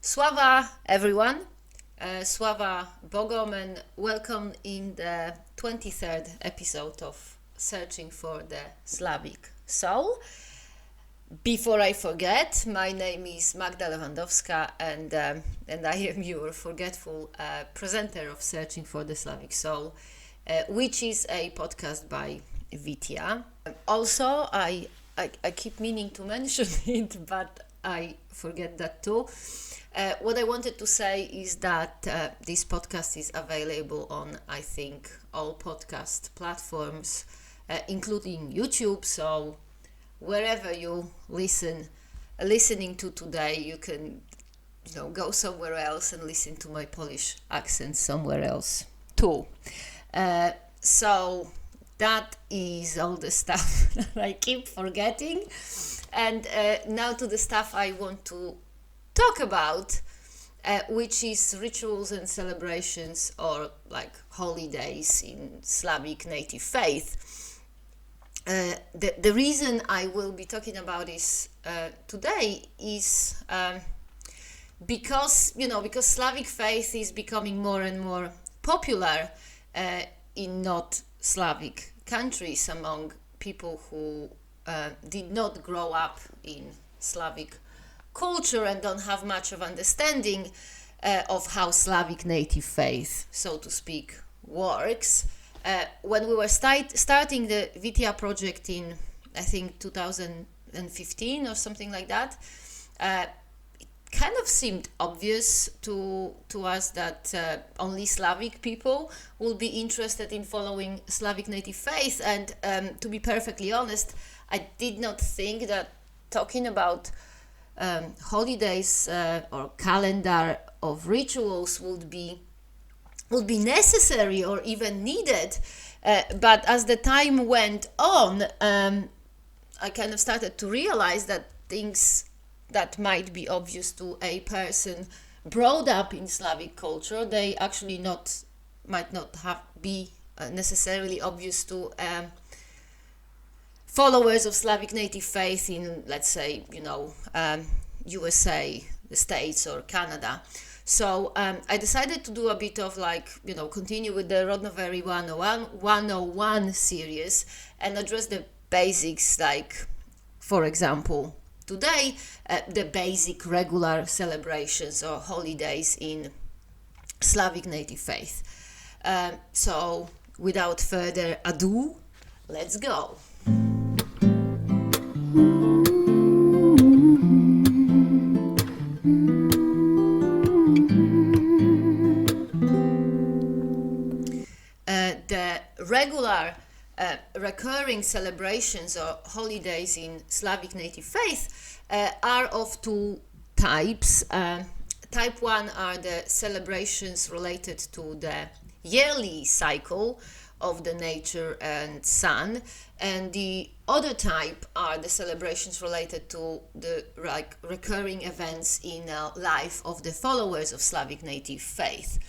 Sława everyone, Sława Bogom, and welcome in the 23rd episode of Searching for the Slavic Soul. Before I forget, my name is Magda Lewandowska, and I am your forgetful presenter of Searching for the Slavic Soul, which is a podcast by Vitia. Also, I keep meaning to mention it, but I forget that too. What I wanted to say is that this podcast is available on, I think, all podcast platforms, including YouTube. So wherever you listening to today, you can, go somewhere else and listen to my Polish accent somewhere else too. So that is all the stuff that I keep forgetting. And now to the stuff I want to talk about, which is rituals and celebrations or like holidays in Slavic native faith. The reason I will be talking about this today is because Slavic faith is becoming more and more popular in not Slavic countries among people who did not grow up in Slavic culture and don't have much of understanding of how Slavic native faith, so to speak, works. When we were starting the Vitia project in, I think, 2015 or something like that, it kind of seemed obvious to us that only Slavic people will be interested in following Slavic native faith. And to be perfectly honest, I did not think that talking about holidays or calendar of rituals would be necessary or even needed, but as the time went on, I kind of started to realize that things that might be obvious to a person brought up in Slavic culture, they actually might not be necessarily obvious to followers of Slavic native faith in, let's say, USA, the States, or Canada. So I decided to do a bit of continue with the Rodnovery 101 series and address the basics, like, for example, today, the basic regular celebrations or holidays in Slavic native faith. So without further ado, let's go. The regular recurring celebrations or holidays in Slavic native faith are of two types. Type 1 are the celebrations related to the yearly cycle of the nature and sun, and the other type are the celebrations related to the recurring events in life of the followers of Slavic native faith.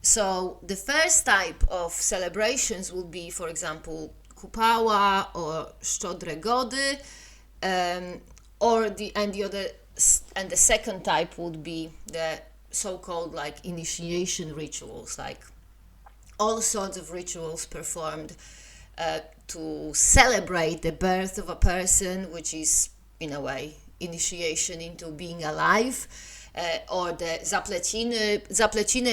So the first type of celebrations would be, for example, Kupała or Szczodre Gody, the second type would be the so-called initiation rituals, like all sorts of rituals performed to celebrate the birth of a person, which is in a way initiation into being alive. Or the zapleciny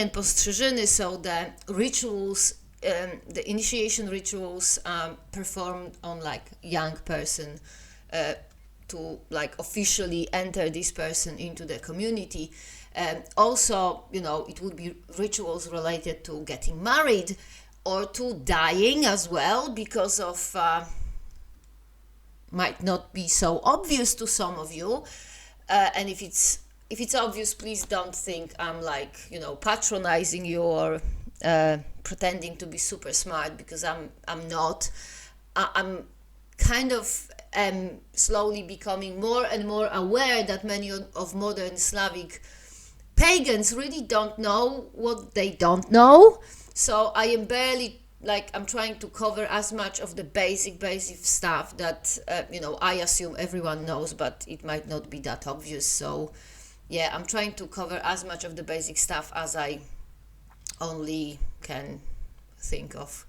and postrzyżyny, so the rituals, the initiation rituals performed on young person to officially enter this person into the community. Also, it would be rituals related to getting married or to dying as well, because of might not be so obvious to some of you, and if it's obvious, please don't think I'm patronizing you or pretending to be super smart, because I'm not. I'm kind of slowly becoming more and more aware that many of modern Slavic pagans really don't know what they don't know. So I am barely I'm trying to cover as much of the basic stuff that I assume everyone knows, but it might not be that obvious. So yeah, I'm trying to cover as much of the basic stuff as I only can think of.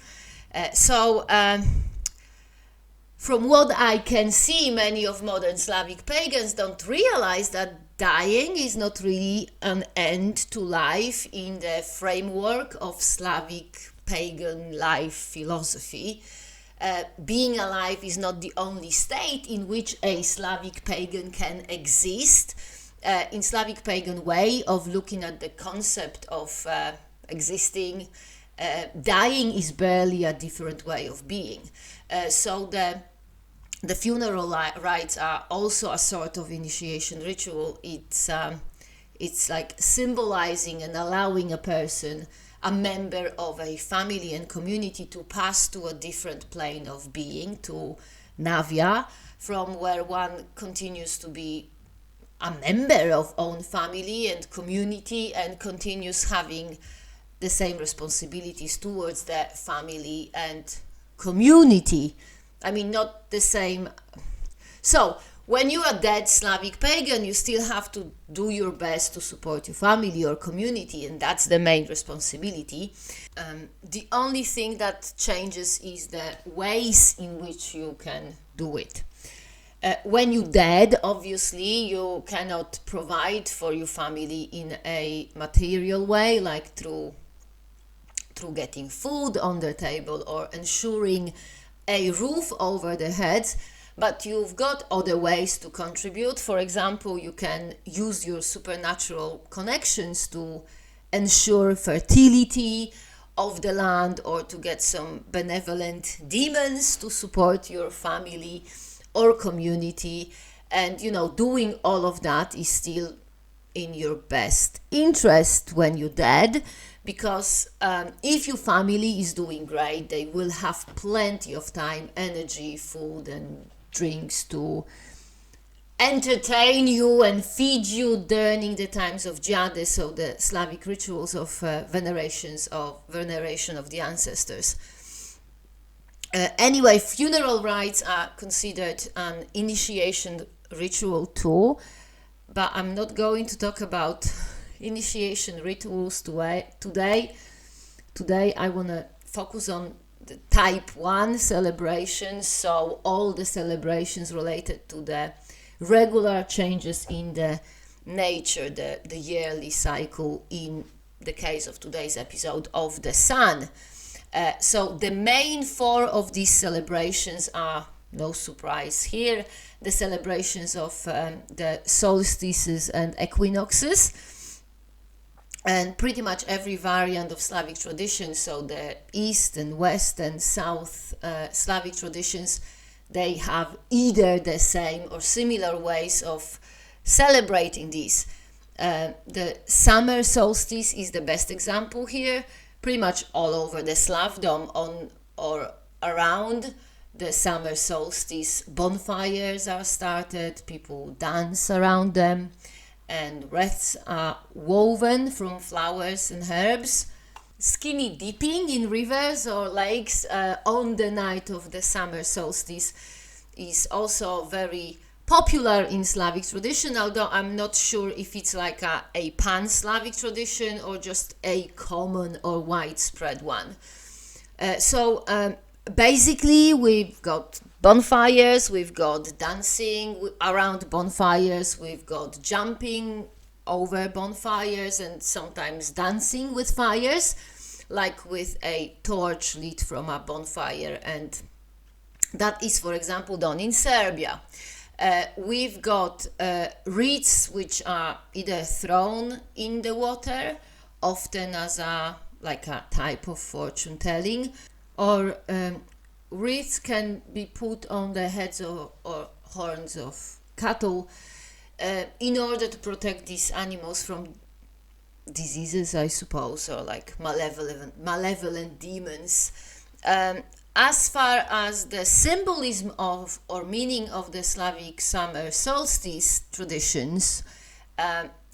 From what I can see, many of modern Slavic pagans don't realize that dying is not really an end to life in the framework of Slavic pagan life philosophy. Being alive is not the only state in which a Slavic pagan can exist. In Slavic pagan way of looking at the concept of existing, dying is barely a different way of being. So the funeral rites are also a sort of initiation ritual. It's like symbolizing and allowing a person, a member of a family and community, to pass to a different plane of being, to Navya, from where one continues to be a member of own family and community and continues having the same responsibilities towards the family and community. I mean, not the same. So, when you are dead Slavic pagan, you still have to do your best to support your family or community, and that's the main responsibility. The only thing that changes is the ways in which you can do it. When you're dead, obviously, you cannot provide for your family in a material way, like through getting food on the table or ensuring a roof over their heads, but you've got other ways to contribute. For example, you can use your supernatural connections to ensure fertility of the land, or to get some benevolent demons to support your family or community. And doing all of that is still in your best interest when you're dead, because if your family is doing great, they will have plenty of time, energy, food and drinks to entertain you and feed you during the times of Jade, so the Slavic rituals of veneration of the ancestors. Anyway, funeral rites are considered an initiation ritual too, but I'm not going to talk about initiation rituals today. Today I want to focus on the type 1 celebrations, so all the celebrations related to the regular changes in the nature, the yearly cycle, in the case of today's episode, of the sun. So the main 4 of these celebrations are, no surprise here, the celebrations of the solstices and equinoxes, and pretty much every variant of Slavic tradition, so the East and West and South Slavic traditions, they have either the same or similar ways of celebrating these. The summer solstice is the best example here. Pretty much all over the Slavdom, on or around the summer solstice, bonfires are started, people dance around them, and wreaths are woven from flowers and herbs. Skinny dipping in rivers or lakes on the night of the summer solstice is also very popular in Slavic tradition, although I'm not sure if it's like a pan-Slavic tradition or just a common or widespread one. Basically, we've got bonfires, we've got dancing around bonfires, we've got jumping over bonfires, and sometimes dancing with fires, like with a torch lit from a bonfire, and that is, for example, done in Serbia. We've got wreaths which are either thrown in the water, often as a type of fortune telling, or wreaths can be put on the heads or horns of cattle in order to protect these animals from diseases, I suppose, or like malevolent demons. As far as the symbolism of or meaning of the Slavic summer solstice traditions,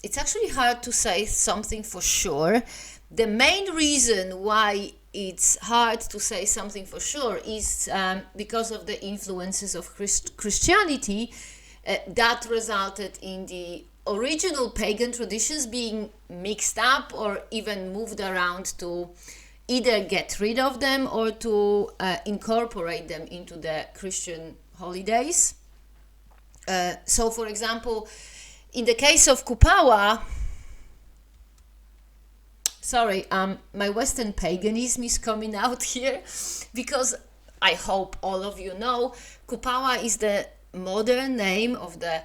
it's actually hard to say something for sure. The main reason why it's hard to say something for sure is because of the influences of Christianity that resulted in the original pagan traditions being mixed up or even moved around to either get rid of them or to incorporate them into the Christian holidays. So, for example, in the case of Kupawa, sorry, my Western paganism is coming out here, because I hope all of you know, Kupawa is the modern name of the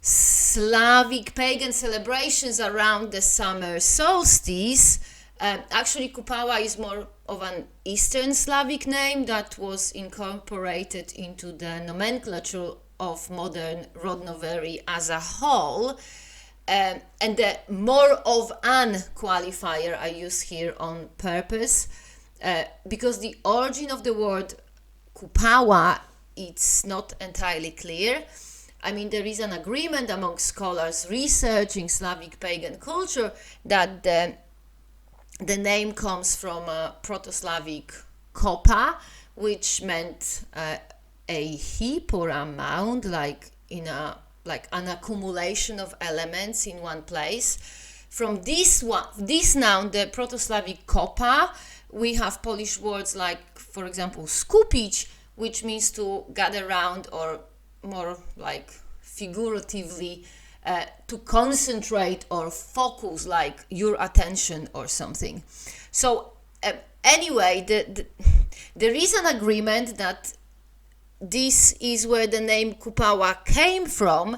Slavic pagan celebrations around the summer solstice. Actually, Kupawa is more of an Eastern Slavic name that was incorporated into the nomenclature of modern Rodnovery as a whole. And the more of an qualifier I use here on purpose, because the origin of the word Kupawa, it's not entirely clear. I mean, there is an agreement among scholars researching Slavic pagan culture that the name comes from Proto-Slavic kopa, which meant a heap or a mound, like an accumulation of elements in one place. From this noun, the Proto-Slavic kopa, we have Polish words like, for example, skupić, which means to gather round, or more like figuratively, to concentrate or focus, like your attention or something. So anyway, there is an agreement that this is where the name Kupawa came from,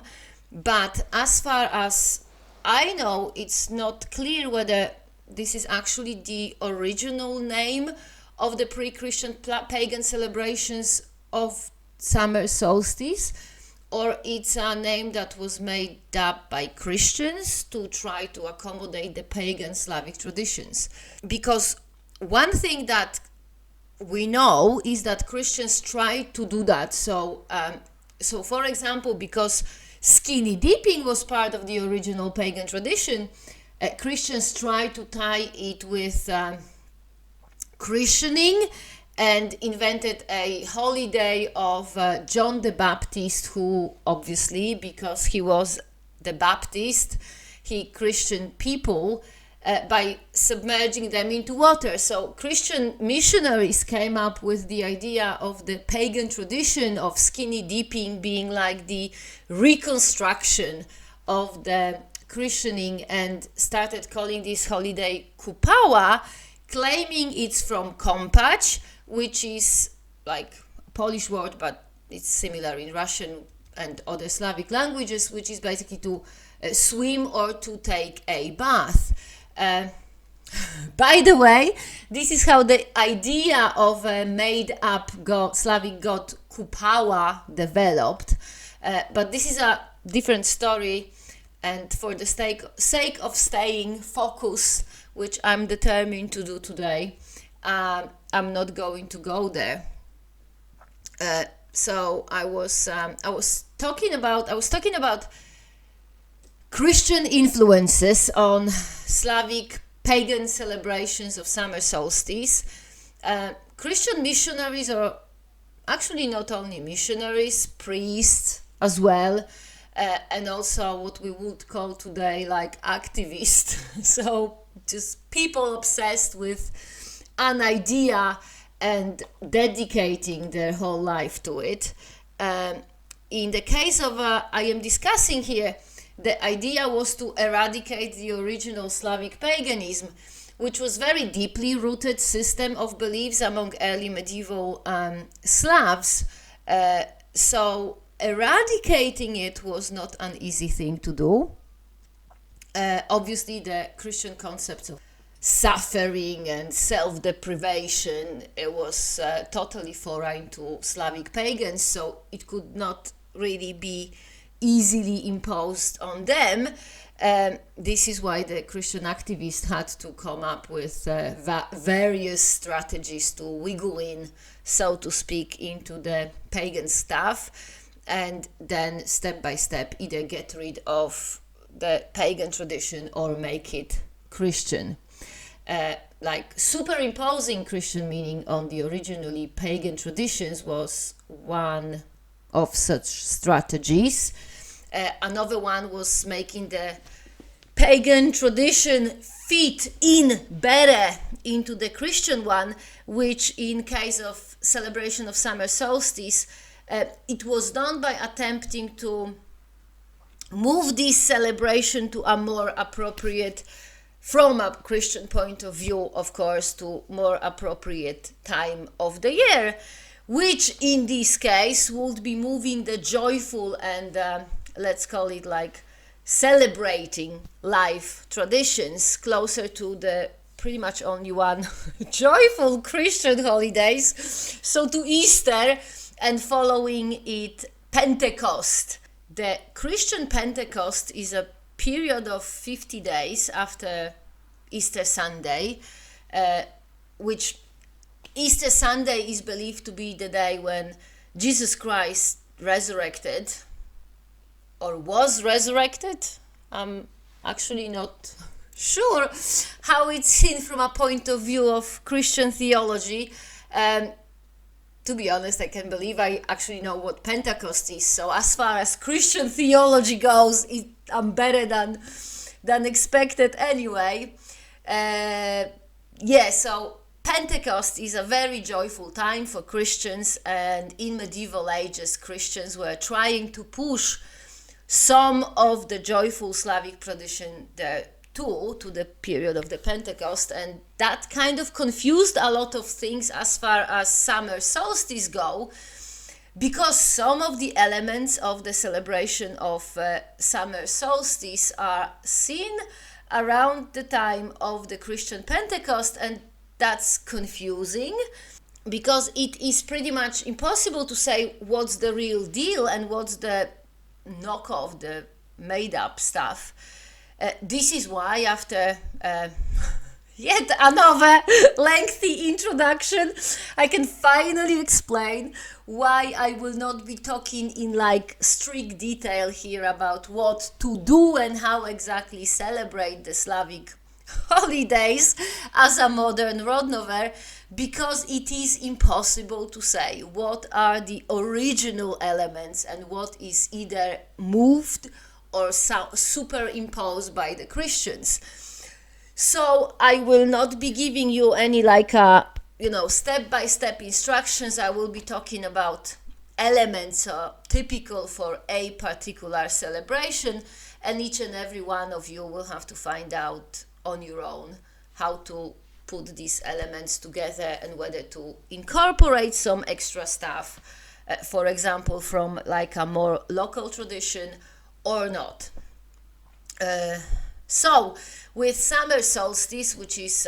but as far as I know, it's not clear whether this is actually the original name of the pre-Christian pagan celebrations of summer solstice, or it's a name that was made up by Christians to try to accommodate the pagan Slavic traditions. Because one thing that we know is that Christians tried to do that. So for example, because skinny dipping was part of the original pagan tradition, Christians tried to tie it with christening, and invented a holiday of John the Baptist, who obviously, because he was the Baptist, he christened people by submerging them into water. So Christian missionaries came up with the idea of the pagan tradition of skinny dipping being like the reconstruction of the christening, and started calling this holiday Kupawa, claiming it's from kompać, which is like a Polish word, but it's similar in Russian and other Slavic languages, which is basically to swim or to take a bath. By the way, this is how the idea of a made-up Slavic god Kupawa developed, but this is a different story, and for the sake of staying focused, which I'm determined to do today, I'm not going to go there. So I was talking about Christian influences on Slavic pagan celebrations of summer solstice. Christian missionaries, or actually not only missionaries, priests as well, and also what we would call today like activists. So just people obsessed with an idea and dedicating their whole life to it. In the case of I am discussing here, the idea was to eradicate the original Slavic paganism, which was very deeply rooted system of beliefs among early medieval Slavs. So eradicating it was not an easy thing to do. Obviously, the Christian concepts of suffering and self-deprivation, it was totally foreign to Slavic pagans, so it could not really be easily imposed on them. This is why the Christian activists had to come up with various strategies to wiggle in, so to speak, into the pagan stuff, and then step by step either get rid of the pagan tradition or make it Christian. Like superimposing Christian meaning on the originally pagan traditions was one of such strategies. Another one was making the pagan tradition fit in better into the Christian one, which in case of celebration of summer solstice, it was done by attempting to move this celebration to a more appropriate, from a Christian point of view, of course, to more appropriate time of the year, which in this case would be moving the joyful and let's call it like celebrating life traditions closer to the pretty much only one joyful Christian holidays, so to Easter, and following it Pentecost. The Christian Pentecost is a period of 50 days after Easter Sunday, which Easter Sunday is believed to be the day when Jesus Christ resurrected, or was resurrected. I'm actually not sure how it's seen from a point of view of Christian theology. To be honest, I can't believe I actually know what Pentecost is. So as far as Christian theology goes, I'm better than expected anyway. So Pentecost is a very joyful time for Christians, and in medieval ages, Christians were trying to push some of the joyful Slavic tradition there to the period of the Pentecost, and that kind of confused a lot of things as far as summer solstice go, because some of the elements of the celebration of summer solstice are seen around the time of the Christian Pentecost, and that's confusing because it is pretty much impossible to say what's the real deal and what's the knockoff, the made up stuff. This is why, after yet another lengthy introduction, I can finally explain why I will not be talking in like strict detail here about what to do and how exactly celebrate the Slavic holidays as a modern Rodnover, because it is impossible to say what are the original elements and what is either moved or superimposed by the Christians. So I will not be giving you any step-by-step instructions. I will be talking about elements typical for a particular celebration, and each and every one of you will have to find out on your own how to put these elements together and whether to incorporate some extra stuff, for example, from like a more local tradition or not. So with summer solstice, which is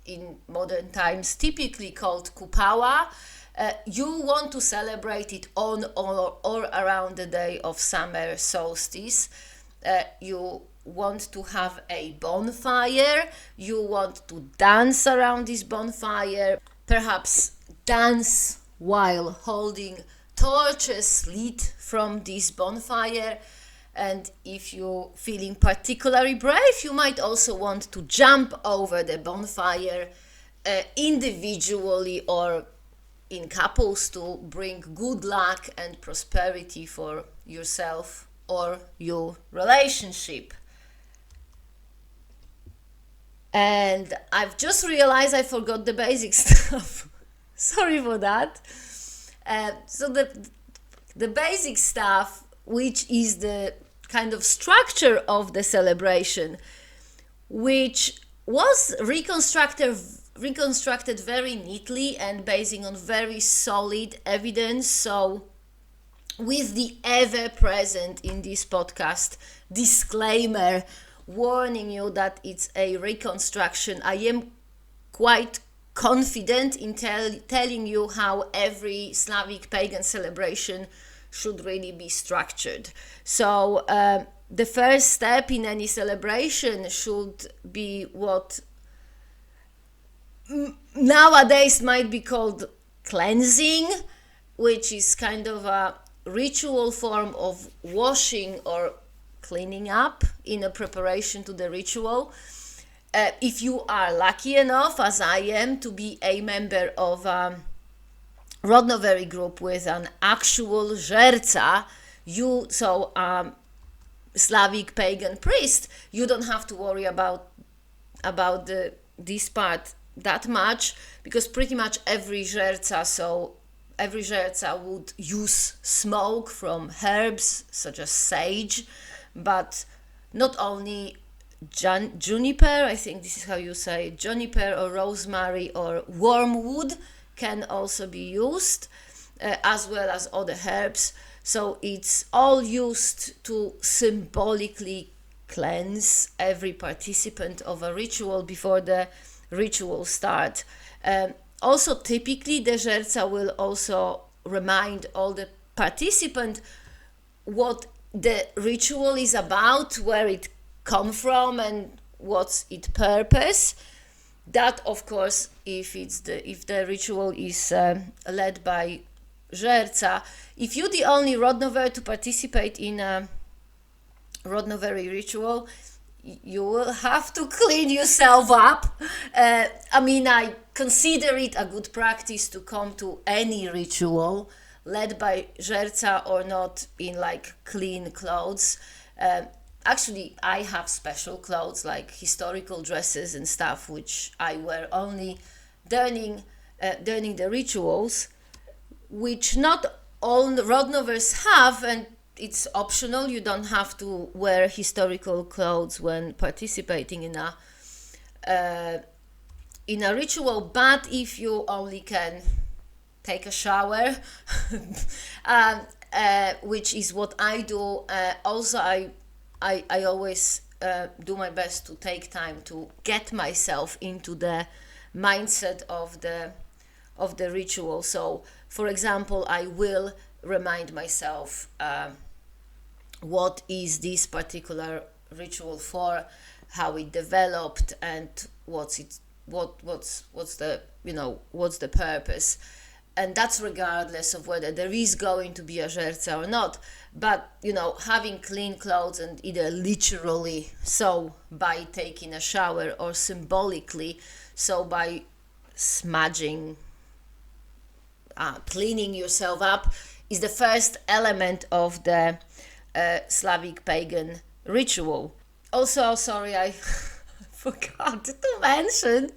in modern times typically called Kupawa, you want to celebrate it on or around the day of summer solstice. You want to have a bonfire, you want to dance around this bonfire, perhaps dance while holding torches lit from this bonfire. And if you're feeling particularly brave, you might also want to jump over the bonfire individually or in couples to bring good luck and prosperity for yourself or your relationship. And I've just realized I forgot the basic stuff. Sorry for that. So the basic stuff, which is the kind of structure of the celebration, which was reconstructed very neatly and basing on very solid evidence. So with the ever present in this podcast disclaimer warning you that it's a reconstruction, I am quite confident in telling you how every Slavic pagan celebration should really be structured. So the first step in any celebration should be what nowadays might be called cleansing, which is kind of a ritual form of washing or cleaning up in a preparation to the ritual. If you are lucky enough, as I am, to be a member of Rodnovery group with an actual żerca, Slavic pagan priest, you don't have to worry about this part that much, because pretty much every żerca would use smoke from herbs such as sage, but not only juniper, I think this is how you say it, juniper or rosemary or wormwood can also be used, as well as other herbs. So it's all used to symbolically cleanse every participant of a ritual before the ritual start. Also, typically the żerca will also remind all the participants what the ritual is about, where it come from, and what's its purpose. That, of course, if the ritual is led by żerca. If you're the only Rodnover to participate in a Rodnovery ritual, you will have to clean yourself up. I consider it a good practice to come to any ritual led by żerca or not in like clean clothes. Actually, I have special clothes like historical dresses and stuff, which I wear only during the rituals, which not all Rodnovers have, and it's optional. You don't have to wear historical clothes when participating in a ritual. But if you only can take a shower, which is what I do. Also, I always do my best to take time to get myself into the mindset of the ritual. So, for example, I will remind myself what is this particular ritual for, how it developed, and what's the purpose. And that's regardless of whether there is going to be a żerca or not. But having clean clothes, and either literally so by taking a shower, or symbolically so by smudging, cleaning yourself up, is the first element of the Slavic pagan ritual. Also, sorry, I forgot to mention,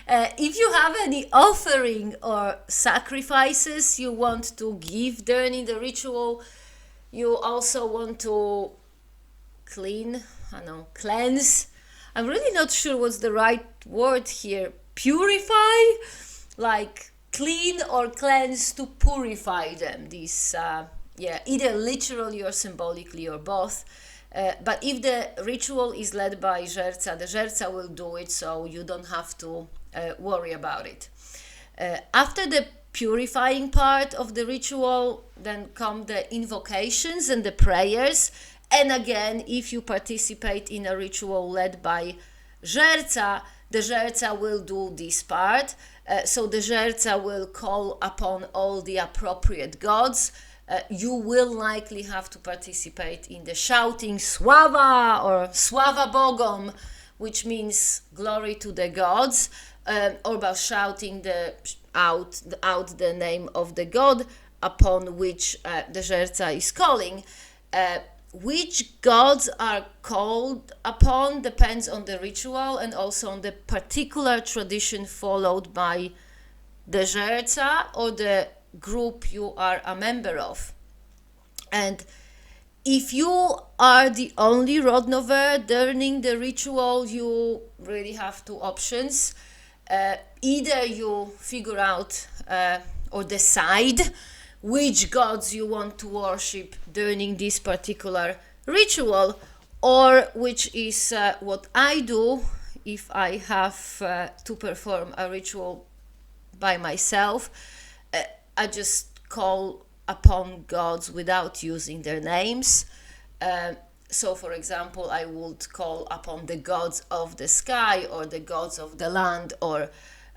if you have any offering or sacrifices you want to give during the ritual, you also want to cleanse. I'm really not sure what's the right word here. Purify? Like clean or cleanse, to purify them. This, either literally or symbolically, or both. But if the ritual is led by żerca, the żerca will do it, so you don't have to worry about it. After the purifying part of the ritual, then come the invocations and the prayers. And again, if you participate in a ritual led by żerca, the żerca will do this part. So the żerca will call upon all the appropriate gods. You will likely have to participate in the shouting Sława or Sława Bogom, which means glory to the gods, or by shouting out the name of the god upon which the żerca is calling. Which gods are called upon depends on the ritual and also on the particular tradition followed by the żerca or the group you are a member of. And if you are the only Rodnover during the ritual, you really have two options. Either you figure out or decide which gods you want to worship during this particular ritual, or which is what I do if I have to perform a ritual by myself. I just call upon gods without using their names. So, for example, I would call upon the gods of the sky, or the gods of the land, or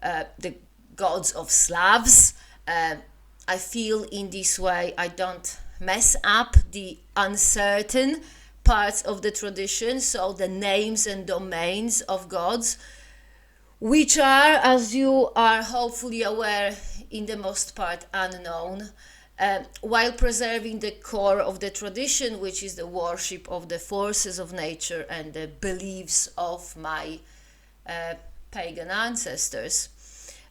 the gods of Slavs. I feel in this way I don't mess up the uncertain parts of the tradition, so the names and domains of gods, which are, as you are hopefully aware, in the most part unknown. while preserving the core of the tradition, which is the worship of the forces of nature and the beliefs of my pagan ancestors.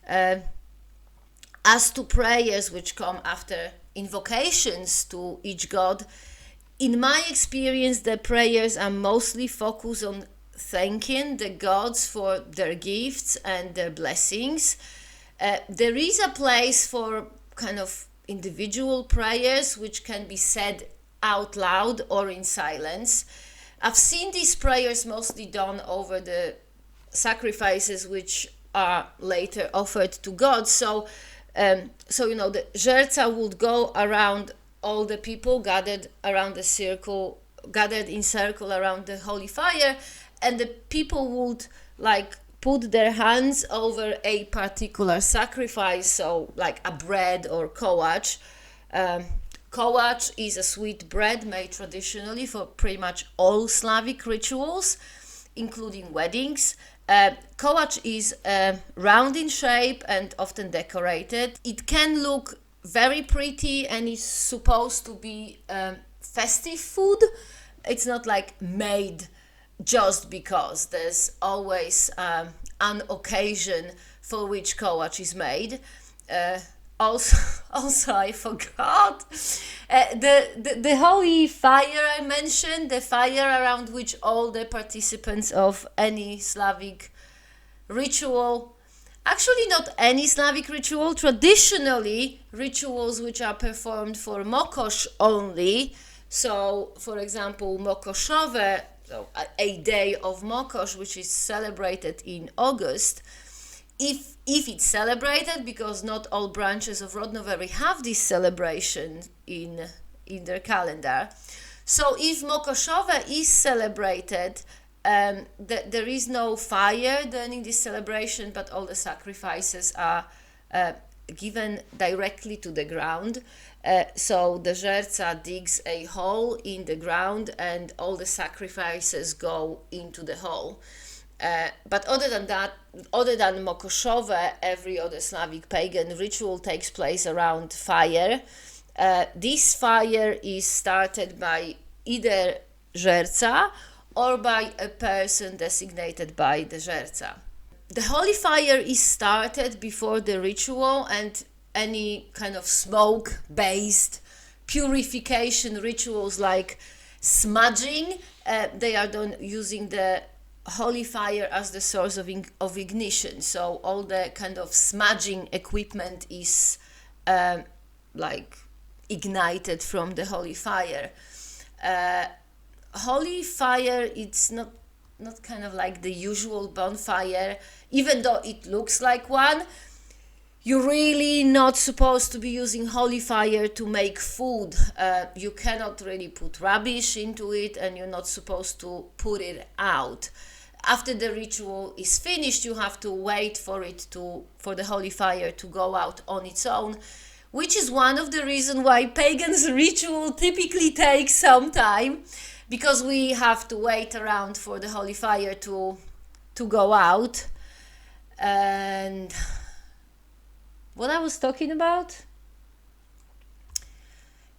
As to prayers which come after invocations to each god, in my experience, the prayers are mostly focused on thanking the gods for their gifts and their blessings. There is a place for kind of individual prayers which can be said out loud or in silence. I've seen these prayers mostly done over the sacrifices which are later offered to God. So the Żerca would go around all the people gathered in circle around the holy fire, and the people would put their hands over a particular sacrifice, so like a bread or kołacz. Kołacz is a sweet bread made traditionally for pretty much all Slavic rituals, including weddings. Kołacz is round in shape and often decorated. It can look very pretty and is supposed to be festive food. It's not made just because. There's always an occasion for which kołacz is made. Also, I forgot the holy fire I mentioned, the fire around which all the participants of any Slavic ritual, actually not any Slavic ritual, traditionally rituals which are performed for Mokosz only. So, for example, Mokoszowe, so a day of Mokosz, which is celebrated in August. If it's celebrated, because not all branches of Rodnovery have this celebration in their calendar. So if Mokoszowe is celebrated, there is no fire during this celebration, but all the sacrifices are given directly to the ground. So the Żerca digs a hole in the ground and all the sacrifices go into the hole. But other than Mokoszowe, every other Slavic pagan ritual takes place around fire. This fire is started by either Żerca or by a person designated by the Żerca. The holy fire is started before the ritual, and any kind of smoke-based purification rituals like smudging, they are done using the holy fire as the source of ignition. So all the kind of smudging equipment is ignited from the holy fire. Holy fire, it's not kind of like the usual bonfire, even though it looks like one. You're really not supposed to be using holy fire to make food. You cannot really put rubbish into it, and you're not supposed to put it out. After the ritual is finished, you have to wait for the holy fire to go out on its own, which is one of the reasons why pagans' ritual typically takes some time, because we have to wait around for the holy fire to go out. And what I was talking about?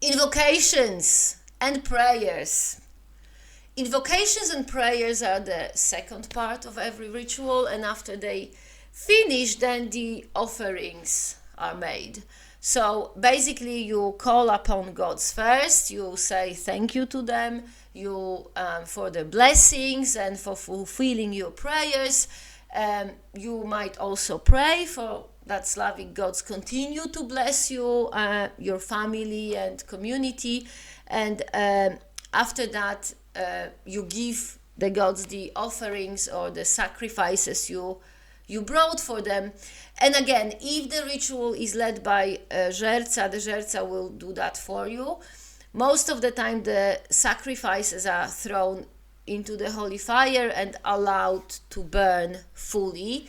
Invocations and prayers. Invocations and prayers are the second part of every ritual, and after they finish, then the offerings are made. So basically you call upon gods first, you say thank you to them, you for their blessings and for fulfilling your prayers. You might also pray for that Slavic gods continue to bless you, your family and community, and after that you give the gods the offerings or the sacrifices you brought for them. And again, if the ritual is led by Żerca, the Żerca will do that for you. Most of the time the sacrifices are thrown into the holy fire and allowed to burn fully.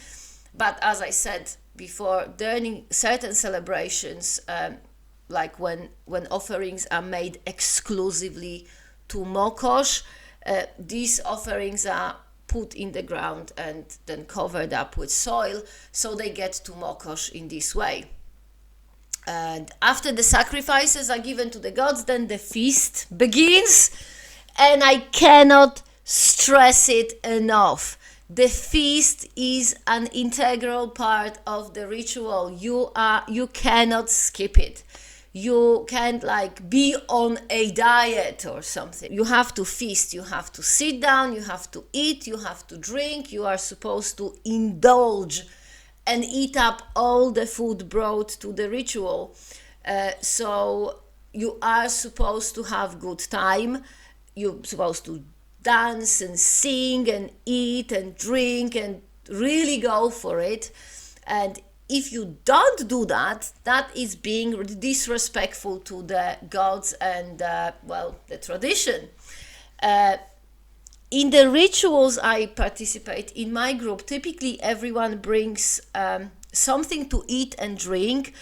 But as I said before, during certain celebrations, like when offerings are made exclusively to Mokosz, these offerings are put in the ground and then covered up with soil, so they get to Mokosz in this way. And after the sacrifices are given to the gods, then the feast begins. And I cannot stress it enough. The feast is an integral part of the ritual. You cannot skip it. You can't like be on a diet or something. You have to feast, you have to sit down, you have to eat, you have to drink, you are supposed to indulge and eat up all the food brought to the ritual. So you are supposed to have good time. You're supposed to dance and sing and eat and drink and really go for it. And if you don't do that, that is being disrespectful to the gods and, the tradition. In the rituals I participate in my group, typically everyone brings something to eat and drink.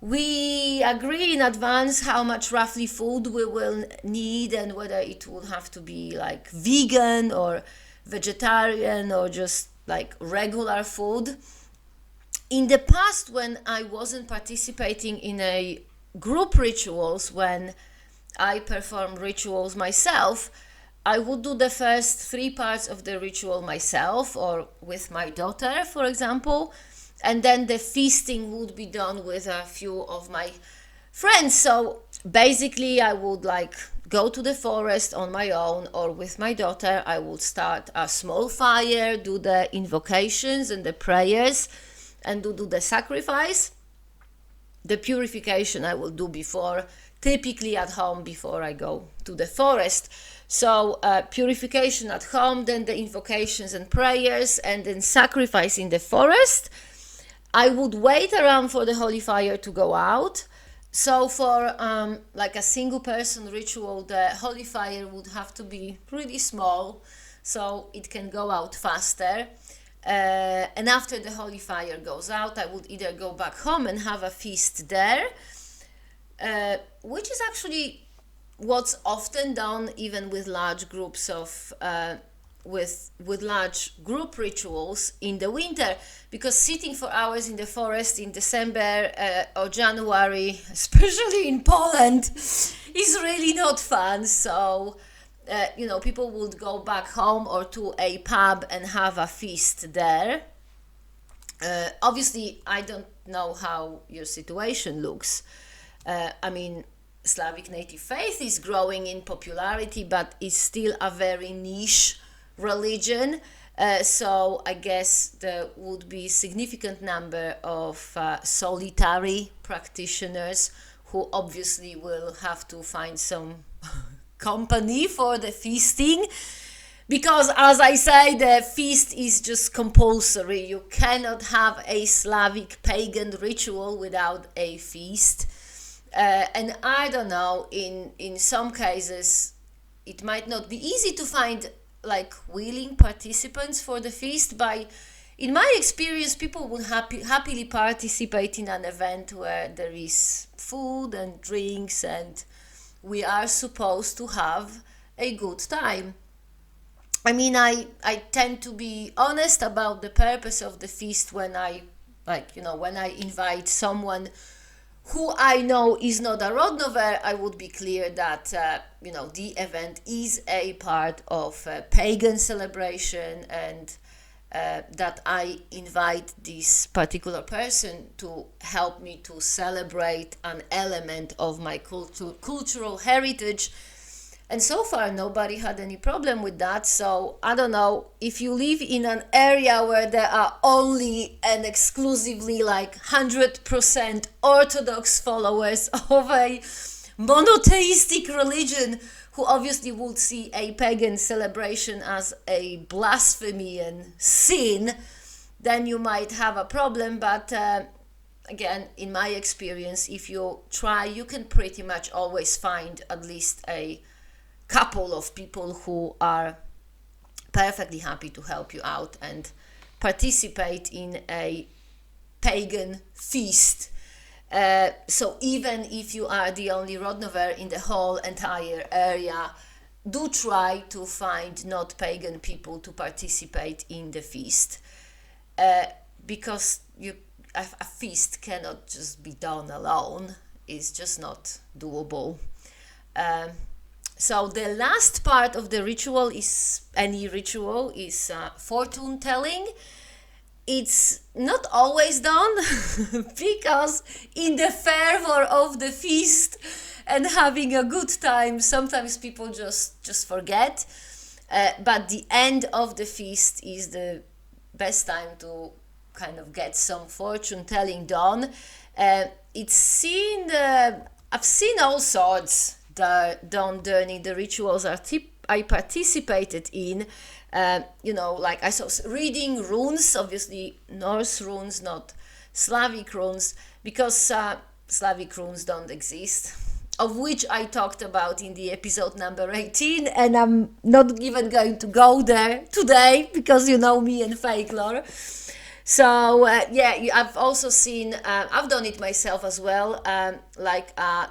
We agree in advance how much roughly food we will need and whether it will have to be like vegan or vegetarian or just like regular food. In the past, when I wasn't participating in a group rituals, when I performed rituals myself, I would do the first 3 parts of the ritual myself or with my daughter, for example, and then the feasting would be done with a few of my friends. So basically I would like go to the forest on my own or with my daughter. I would start a small fire, do the invocations and the prayers, and do the sacrifice. The purification I will do before, typically at home before I go to the forest. So purification at home, then the invocations and prayers, and then sacrifice in the forest. I would wait around for the holy fire to go out. So for like a single person ritual, the holy fire would have to be really small so it can go out faster. And after the holy fire goes out, I would either go back home and have a feast there, which is actually what's often done even with large groups of with large group rituals in the winter, because sitting for hours in the forest in December or January, especially in Poland, is really not fun. So people would go back home or to a pub and have a feast there. Obviously, I don't know how your situation looks. Slavic native faith is growing in popularity, but it's still a very niche religion. So I guess there would be significant number of solitary practitioners who obviously will have to find some company for the feasting, because as I say, the feast is just compulsory. You cannot have a Slavic pagan ritual without a feast. And I don't know, in some cases it might not be easy to find like willing participants for the feast. In my experience, people would happily participate in an event where there is food and drinks and we are supposed to have a good time. I tend to be honest about the purpose of the feast when I invite someone who I know is not a Rodnover. I would be clear that the event is a part of a pagan celebration, and that I invite this particular person to help me to celebrate an element of my cultural heritage. And so far, nobody had any problem with that. So I don't know, if you live in an area where there are only and exclusively like 100% Orthodox followers of a monotheistic religion, who obviously would see a pagan celebration as a blasphemy and sin, then you might have a problem. But again, in my experience, if you try, you can pretty much always find at least a couple of people who are perfectly happy to help you out and participate in a pagan feast. So even if you are the only Rodnover in the whole entire area, do try to find not pagan people to participate in the feast, because a feast cannot just be done alone. It's just not doable. Um, so the last part of the ritual is fortune telling. It's not always done because in the fervor of the feast and having a good time, sometimes people just forget. But the end of the feast is the best time to kind of get some fortune telling done. It's seen. I've seen all sorts done during the rituals I participated in. Like I saw reading runes, obviously Norse runes, not Slavic runes, because Slavic runes don't exist, of which I talked about in the episode number 18, and I'm not even going to go there today because you know me and fake lore. So I've also seen, I've done it myself as well,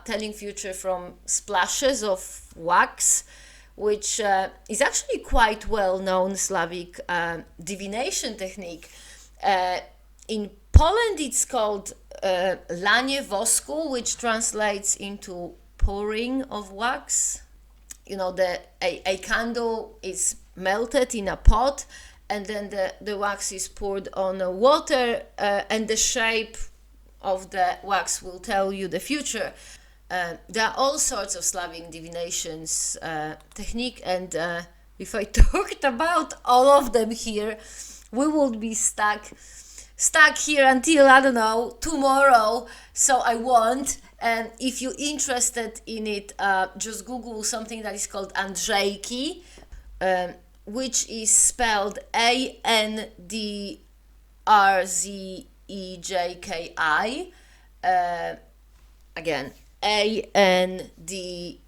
telling future from splashes of wax, which is actually quite well-known Slavic divination technique. In Poland, it's called lanie wosku, which translates into pouring of wax. A candle is melted in a pot, and then the wax is poured on water, and the shape of the wax will tell you the future. There are all sorts of Slavic divinations technique, and if I talked about all of them here, we would be stuck here until, I don't know, tomorrow. So I won't. And if you're interested in it, just Google something that is called Andrzejki, which is spelled Andrzejki. Again, Andrzejki,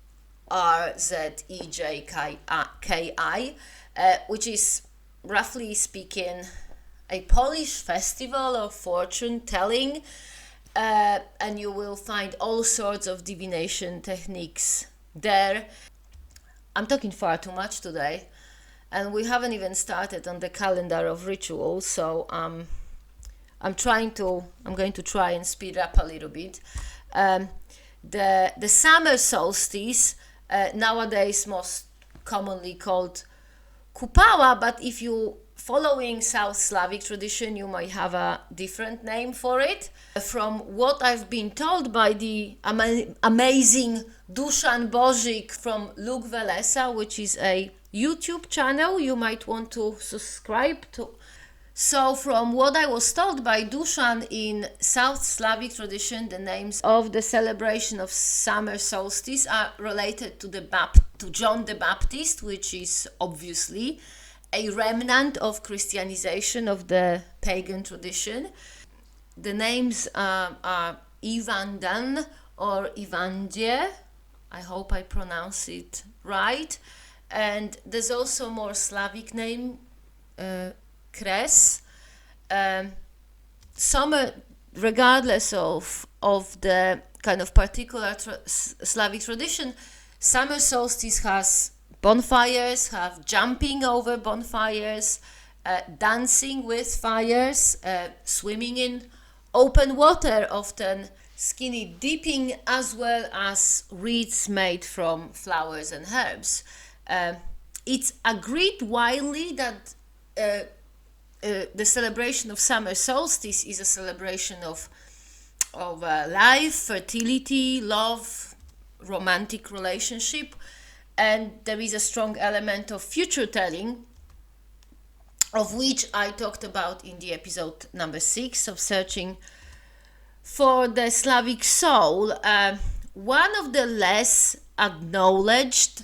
which is, roughly speaking, a Polish festival of fortune telling, and you will find all sorts of divination techniques there. I'm talking far too much today, and we haven't even started on the calendar of rituals, so I'm going to try and speed up a little bit. The summer solstice, nowadays most commonly called Kupała, but if you following South Slavic tradition, you might have a different name for it. From what I've been told by the amazing Dusan Bozik from Luk Welesa, which is a YouTube channel you might want to subscribe to. So from what I was told by Dusan, in South Slavic tradition, the names of the celebration of summer solstice are related to John the Baptist, which is obviously a remnant of Christianization of the pagan tradition. The names are Ivan Dan or Ivandie. I hope I pronounce it right. And there's also more Slavic name, Kres. Regardless of the kind of particular Slavic tradition, summer solstice has bonfires, have jumping over bonfires, dancing with fires, swimming in open water, often skinny dipping, as well as wreaths made from flowers and herbs. It's agreed widely that the celebration of summer solstice is a celebration of life, fertility, love, romantic relationship, and there is a strong element of future telling, of which I talked about in the episode number 6 of Searching for the Slavic Soul. One of the less acknowledged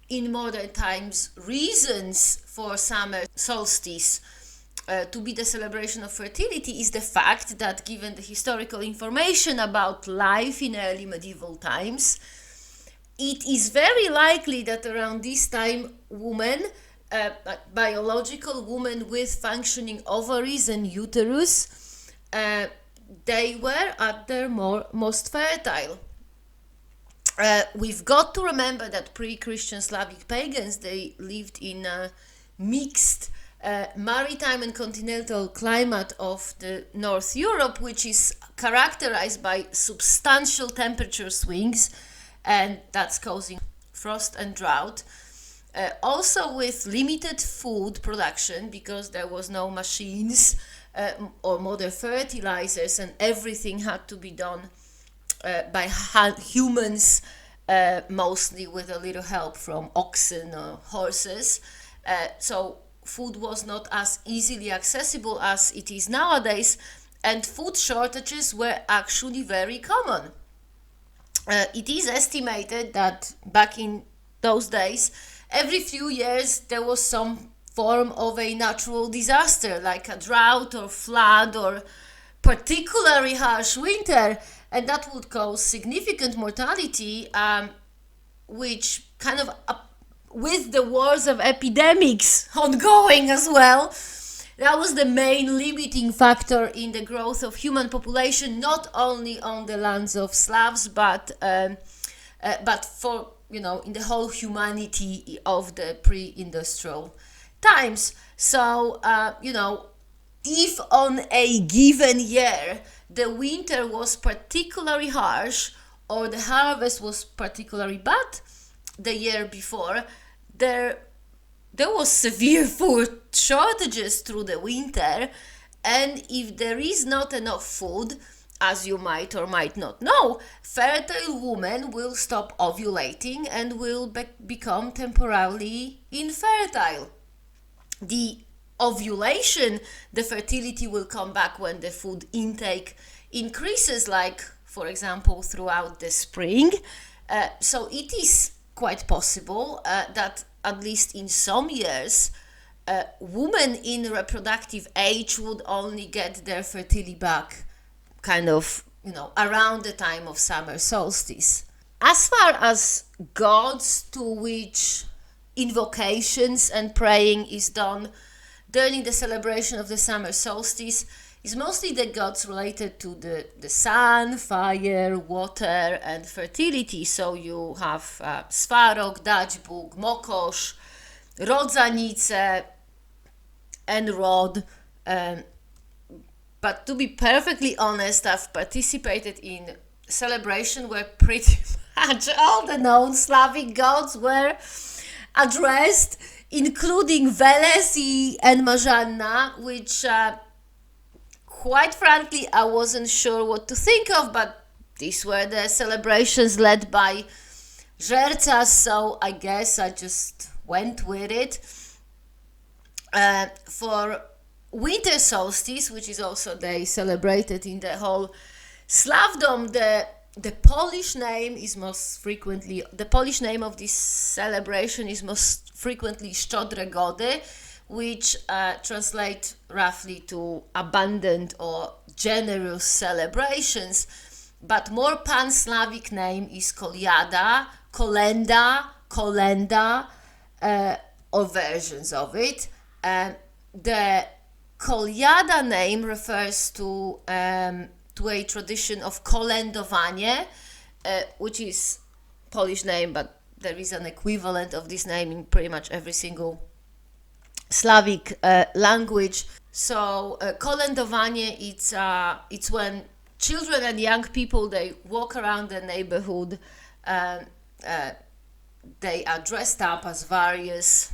in modern times reasons for summer solstice to be the celebration of fertility is the fact that, given the historical information about life in early medieval times, it is very likely that around this time women, biological women with functioning ovaries and uterus, they were at their most fertile. We've got to remember that pre-Christian Slavic pagans, they lived in a mixed maritime and continental climate of the North Europe, which is characterized by substantial temperature swings, and that's causing frost and drought. Also with limited food production, because there was no machines or modern fertilizers, and everything had to be done by humans, mostly with a little help from oxen or horses. So food was not as easily accessible as it is nowadays, and food shortages were actually very common. It is estimated that back in those days, every few years there was some form of a natural disaster, like a drought or flood or particularly harsh winter, and that would cause significant mortality, which kind of with the wars of epidemics ongoing as well, that was the main limiting factor in the growth of human population, not only on the lands of Slavs, but for, in the whole humanity of the pre-industrial times. So, if on a given year the winter was particularly harsh or the harvest was particularly bad the year before, there was severe food shortages through the winter, and if there is not enough food, as you might or might not know, fertile women will stop ovulating and will become temporarily infertile. The ovulation, the fertility will come back when the food intake increases, like, for example, throughout the spring. So it is quite possible that at least in some years, women in reproductive age would only get their fertility back kind of, around the time of summer solstice. As far as gods to which invocations and praying is done during the celebration of the summer solstice, is mostly the gods related to the sun, fire, water, and fertility. So you have Svarog, Dachbog, Mokosh, Rodzanice, and Rod. But to be perfectly honest, I've participated in celebration where pretty much all the known Slavic gods were addressed, including Velesi and Marzanna, which quite frankly I wasn't sure what to think of, but these were the celebrations led by Zhertsas, so I guess I just went with it. For winter solstice, which is also they celebrated in the whole Slavdom, the Polish name of this celebration is most frequently Szczodre Gody, which translate roughly to abundant or generous celebrations. But more pan-Slavic name is Kolyada, Kolenda, Kolenda, or versions of it. The Kolyada name refers to a tradition of kolędowanie, which is Polish name, but there is an equivalent of this name in pretty much every single Slavic language. So kolędowanie, it's when children and young people, they walk around the neighborhood, they are dressed up as various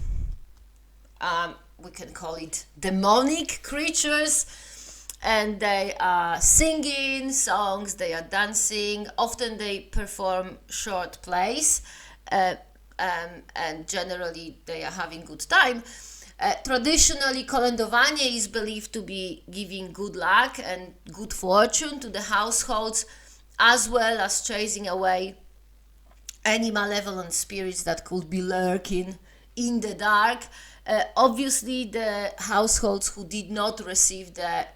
we can call it demonic creatures, and they are singing songs, they are dancing, often they perform short plays, and generally they are having good time. Traditionally, kolędowanie is believed to be giving good luck and good fortune to the households, as well as chasing away any malevolent spirits that could be lurking in the dark. Obviously, the households who did not receive the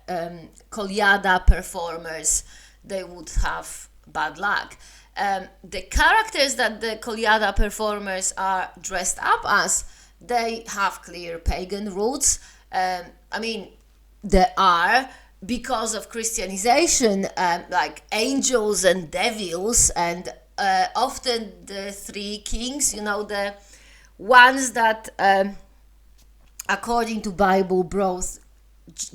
Kolyada performers, they would have bad luck. The characters that the Kolyada performers are dressed up as, they have clear pagan roots. There are, because of Christianization, like angels and devils, and often the three kings, the ones that according to Bible, brought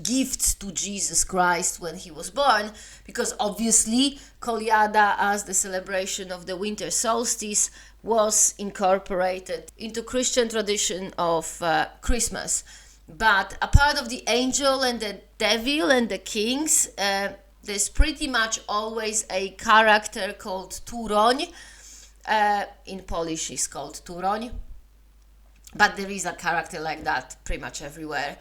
gifts to Jesus Christ when he was born, because obviously Kolyada, as the celebration of the winter solstice, was incorporated into Christian tradition of Christmas. But a part of the angel and the devil and the kings, there's pretty much always a character called Turoń. In Polish is called Turoń, but there is a character like that pretty much everywhere.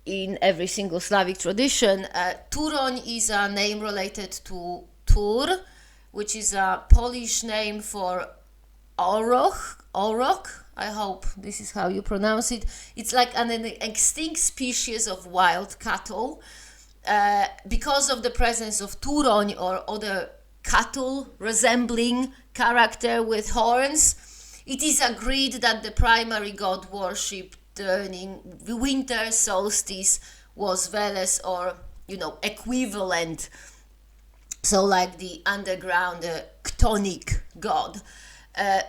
In every single Slavic tradition, Turoń is a name related to Tur, which is a Polish name for Orok. I hope this is how you pronounce it. It's like an extinct species of wild cattle. Because of the presence of Turoń or other cattle resembling character with horns, it is agreed that the primary god worshipped during the winter solstice was Veles, or equivalent, so like the underground chthonic god.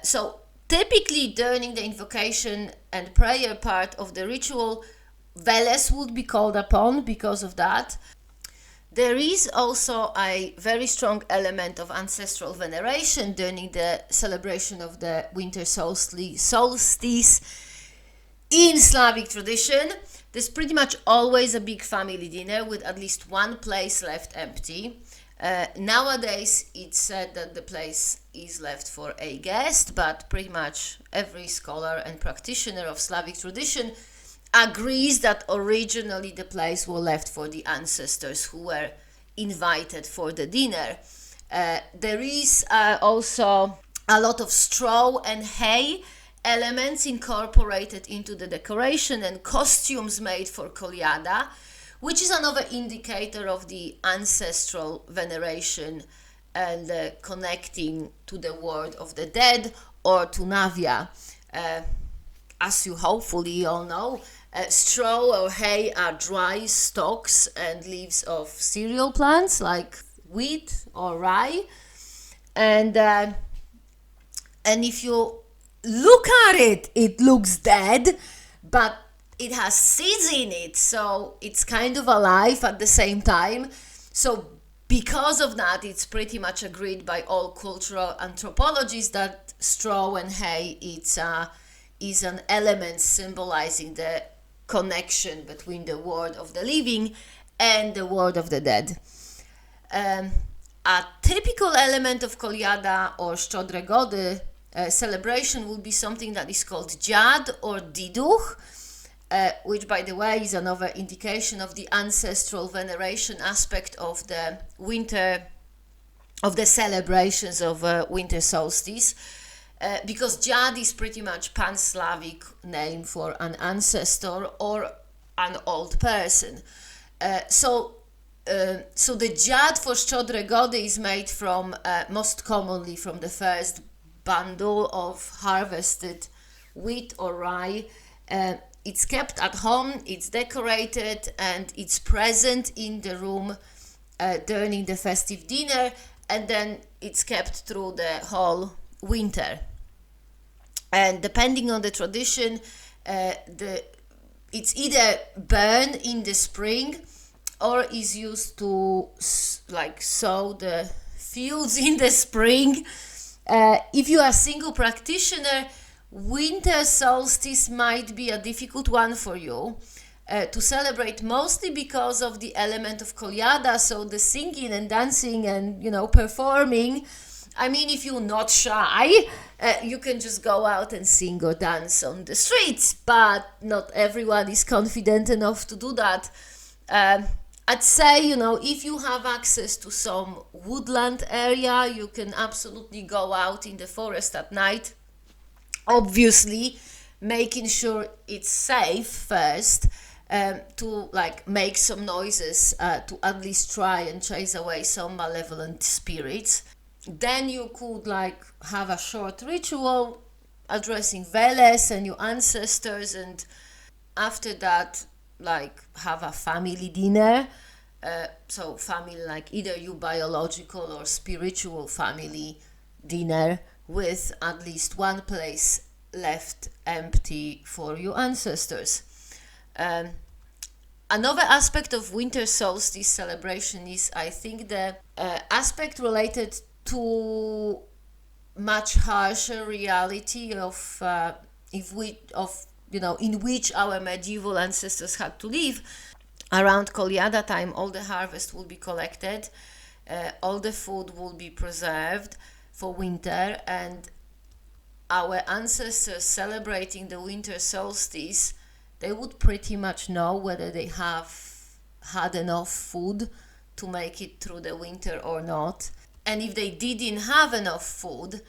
So typically during the invocation and prayer part of the ritual, Veles would be called upon because of that. There is also a very strong element of ancestral veneration during the celebration of the winter solstice. In Slavic tradition, there's pretty much always a big family dinner with at least one place left empty. Nowadays, it's said that the place is left for a guest, but pretty much every scholar and practitioner of Slavic tradition agrees that originally the place was left for the ancestors who were invited for the dinner. There is also a lot of straw and hay elements incorporated into the decoration and costumes made for Kolyada, which is another indicator of the ancestral veneration and connecting to the world of the dead, or to Navia. As you hopefully all know, straw or hay are dry stalks and leaves of cereal plants like wheat or rye, and if you look at it, it looks dead, but it has seeds in it, so it's kind of alive at the same time. So because of that, it's pretty much agreed by all cultural anthropologists that straw and hay is an element symbolizing the connection between the world of the living and the world of the dead. A typical element of Kolyada or Szczodre Gody celebration would be something that is called dziad or diduch, which, by the way, is another indication of the ancestral veneration aspect of the winter, of the celebrations of winter solstice, because dziad is pretty much Pan-Slavic name for an ancestor or an old person. So the dziad for Szczodre Gody is made from, most commonly from the first bundle of harvested wheat or rye. It's kept at home, it's decorated, and it's present in the room during the festive dinner, and then it's kept through the whole winter. And depending on the tradition, it's either burned in the spring or is used to sow the fields in the spring. If you are a single practitioner, winter solstice might be a difficult one for you to celebrate, mostly because of the element of Kolyada, so the singing and dancing and performing. I mean, if you're not shy, you can just go out and sing or dance on the streets, but not everyone is confident enough to do that. I'd say, if you have access to some woodland area, you can absolutely go out in the forest at night. Obviously, making sure it's safe first, to make some noises to at least try and chase away some malevolent spirits. Then you could have a short ritual addressing Veles and your ancestors, and after that have a family dinner. So family, either your biological or spiritual family dinner with at least one place left empty for your ancestors. Another aspect of winter solstice celebration is, I think, the aspect related to much harsher reality of in which our medieval ancestors had to live. Around Kolyada time, all the harvest will be collected, all the food will be preserved for winter, and our ancestors celebrating the winter solstice, they would pretty much know whether they have had enough food to make it through the winter or not. And if they didn't have enough food,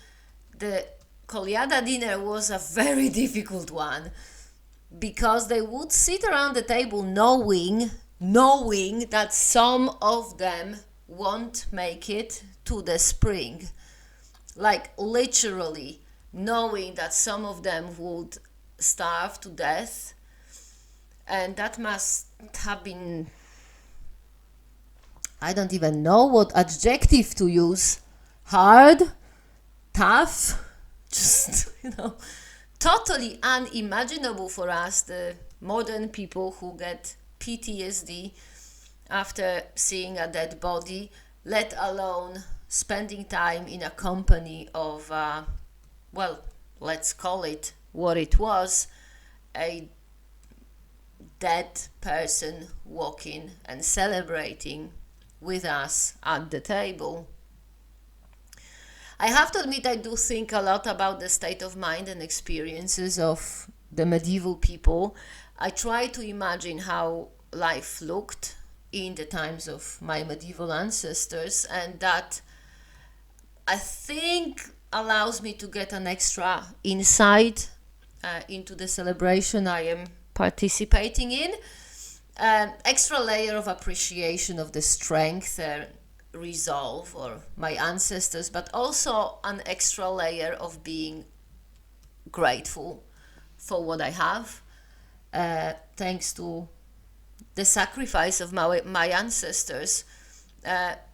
the Kolyada dinner was a very difficult one, because they would sit around the table knowing that some of them won't make it to the spring. Like literally knowing that some of them would starve to death. And that must have been, I don't even know what adjective to use. Hard, tough, just, totally unimaginable for us, the modern people who get PTSD after seeing a dead body, let alone spending time in a company of, let's call it what it was, a dead person walking and celebrating with us at the table. I have to admit, I do think a lot about the state of mind and experiences of the medieval people. I try to imagine how life looked in the times of my medieval ancestors, and that, I think, allows me to get an extra insight into the celebration I am participating in, extra layer of appreciation of the strength and resolve or my ancestors, but also an extra layer of being grateful for what I have, thanks to the sacrifice of my ancestors,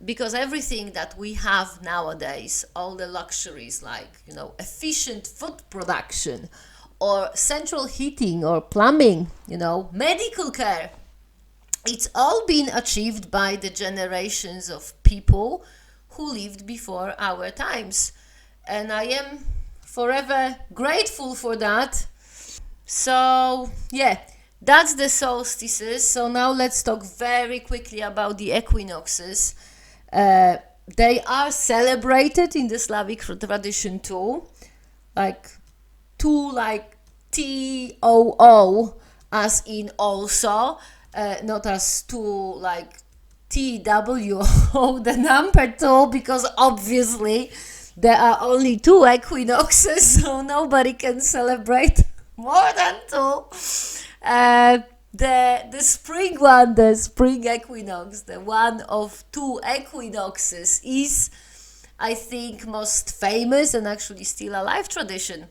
because everything that we have nowadays, all the luxuries like efficient food production or central heating or plumbing, medical care, it's all been achieved by the generations of people who lived before our times. And I am forever grateful for that. So, yeah, that's the solstices. So now let's talk very quickly about the equinoxes. They are celebrated in the Slavic tradition too, like TOO, as in also, not as two like TWO, the number 2, because obviously there are only 2 equinoxes, so nobody can celebrate more than 2. The spring one, the spring equinox, the one of 2 equinoxes, is, I think, most famous and actually still alive tradition.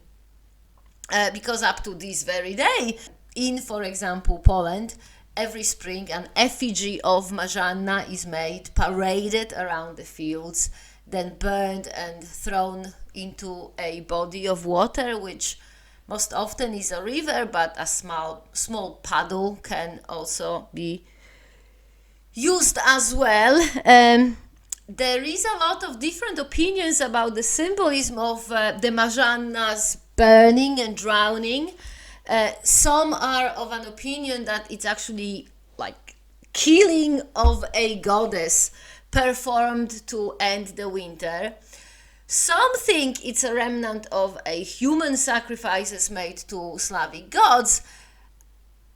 Because up to this very day, in, for example, Poland, every spring an effigy of Marzanna is made, paraded around the fields, then burned and thrown into a body of water, which most often is a river, but a small puddle can also be used as well. There is a lot of different opinions about the symbolism of the Marzanna's burning and drowning. Some are of an opinion that it's actually like killing of a goddess performed to end the winter. Some think it's a remnant of a human sacrifices made to Slavic gods.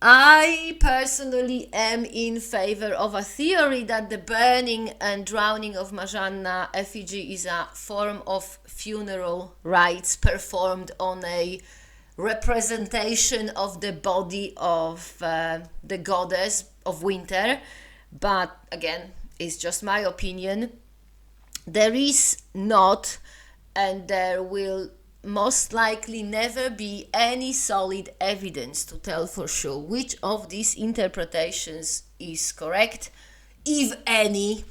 I personally am in favor of a theory that the burning and drowning of Marzanna effigy is a form of funeral rites performed on a representation of the body of the goddess of winter. But again, it's just my opinion. There is not, and there will most likely never be, any solid evidence to tell for sure which of these interpretations is correct, if any.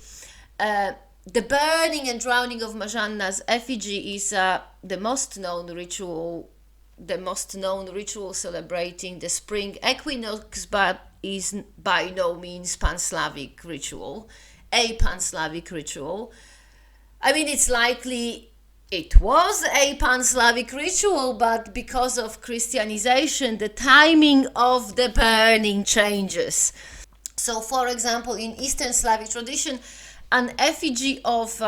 The burning and drowning of Marzanna's effigy is the most known ritual the most known ritual celebrating the spring equinox, but is by no means Pan-Slavic ritual, a Pan-Slavic ritual. I mean, it's likely it was a Pan-Slavic ritual, but because of Christianization, the timing of the burning changes. So, for example, in Eastern Slavic tradition, an effigy of,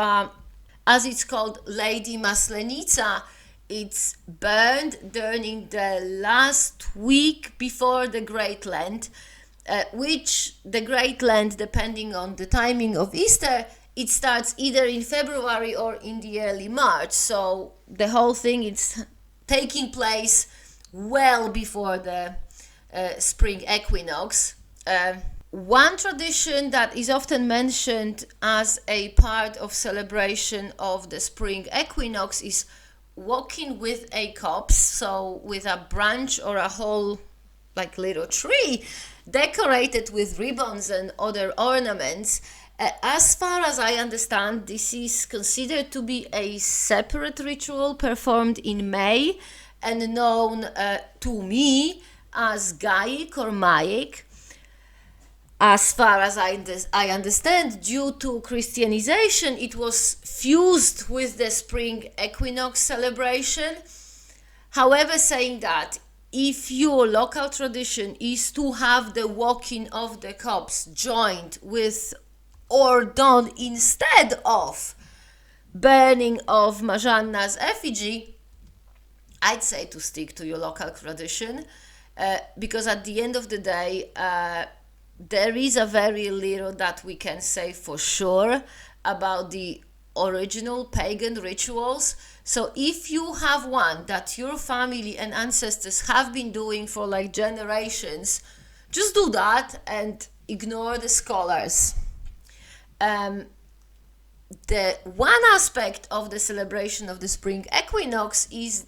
as it's called, Lady Maslenica, it's burned during the last week before the Great Lent, which the Great Lent, depending on the timing of Easter, it starts either in February or in the early March. So the whole thing is taking place well before the spring equinox. One tradition that is often mentioned as a part of celebration of the spring equinox is walking with a copse, so with a branch or a whole like little tree decorated with ribbons and other ornaments. As far as I understand, this is considered to be a separate ritual performed in May and known to me as Gaik or Maik. As far as I understand, due to Christianization, it was fused with the spring equinox celebration. However, saying that, if your local tradition is to have the walking of the copse joined with or done instead of burning of Marzanna's effigy, I'd say to stick to your local tradition, because at the end of the day, there is a very little that we can say for sure about the original pagan rituals. So if you have one that your family and ancestors have been doing for like generations, just do that and ignore the scholars. The one aspect of the celebration of the spring equinox is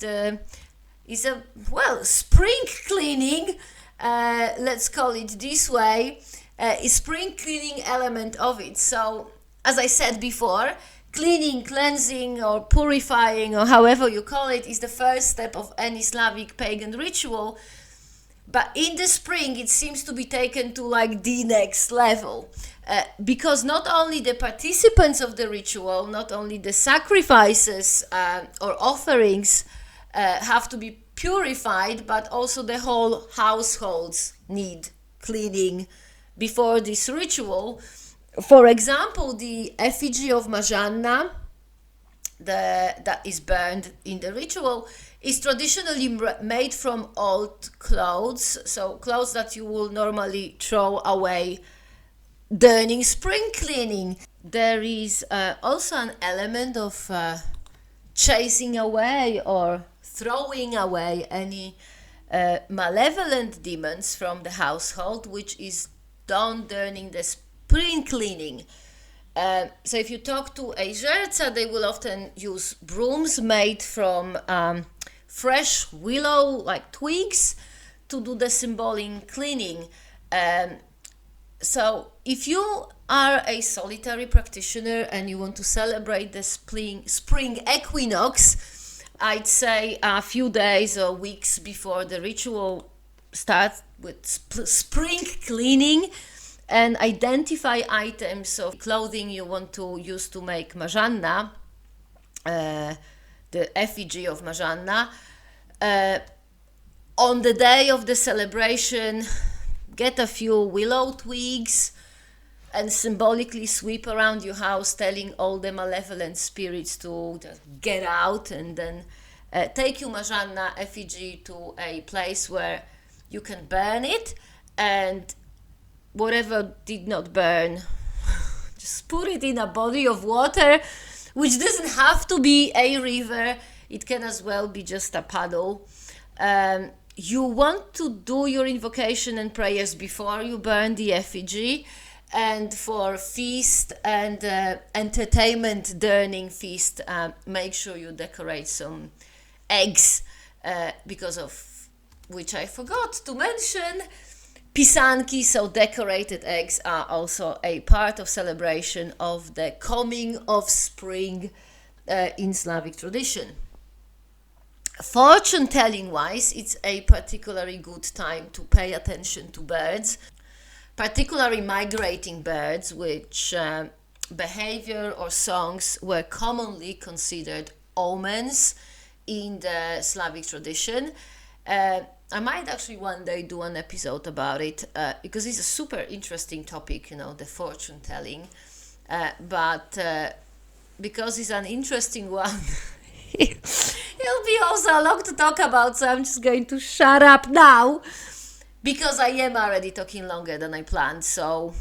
spring cleaning. Let's call it this way, is spring cleaning element of it. So, as I said before, cleaning, cleansing, or purifying, or however you call it, is the first step of any Slavic pagan ritual. But in the spring, it seems to be taken to like the next level, because not only the participants of the ritual, not only the sacrifices or offerings have to be purified, but also the whole households need cleaning before this ritual. For example, the effigy of Marzanna that is burned in the ritual is traditionally made from old clothes, so clothes that you will normally throw away during spring cleaning. There is also an element of chasing away or throwing away any malevolent demons from the household, which is done during the spring cleaning. So if you talk to a Żerca, they will often use brooms made from fresh willow like twigs to do the symbolic cleaning. So if you are a solitary practitioner and you want to celebrate the spring equinox, I'd say a few days or weeks before the ritual starts with spring cleaning, and identify items of clothing you want to use to make Marzanna, the effigy of Marzanna. On the day of the celebration, get a few willow twigs and symbolically sweep around your house, telling all the malevolent spirits to just get out, and then take your Marzanna effigy to a place where you can burn it, and whatever did not burn, just put it in a body of water, which doesn't have to be a river. It can as well be just a puddle. You want to do your invocation and prayers before you burn the effigy. And for feast and entertainment during feast, make sure you decorate some eggs, because of which I forgot to mention, pisanki, so decorated eggs, are also a part of celebration of the coming of spring in Slavic tradition. Fortune telling wise, it's a particularly good time to pay attention to birds, particularly migrating birds, which behavior or songs were commonly considered omens in the Slavic tradition. I might actually one day do an episode about it because it's a super interesting topic, the fortune telling. But because it's an interesting one, it'll be also a lot to talk about, so I'm just going to shut up now because I am already talking longer than I planned. So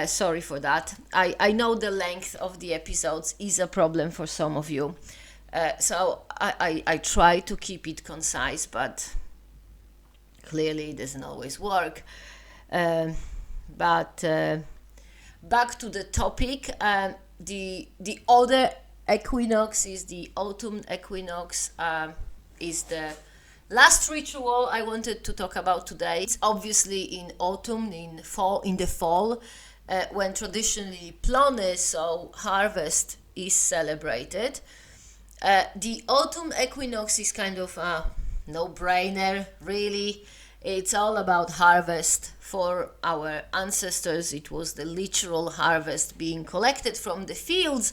sorry for that. I know the length of the episodes is a problem for some of you. So I try to keep it concise, but clearly it doesn't always work. But back to the topic, the other equinox is the autumn equinox, is the last ritual I wanted to talk about today. It's obviously in autumn, in the fall, when traditionally plone, so harvest, is celebrated. The autumn equinox is kind of a no-brainer, really. It's all about harvest. For our ancestors, it was the literal harvest being collected from the fields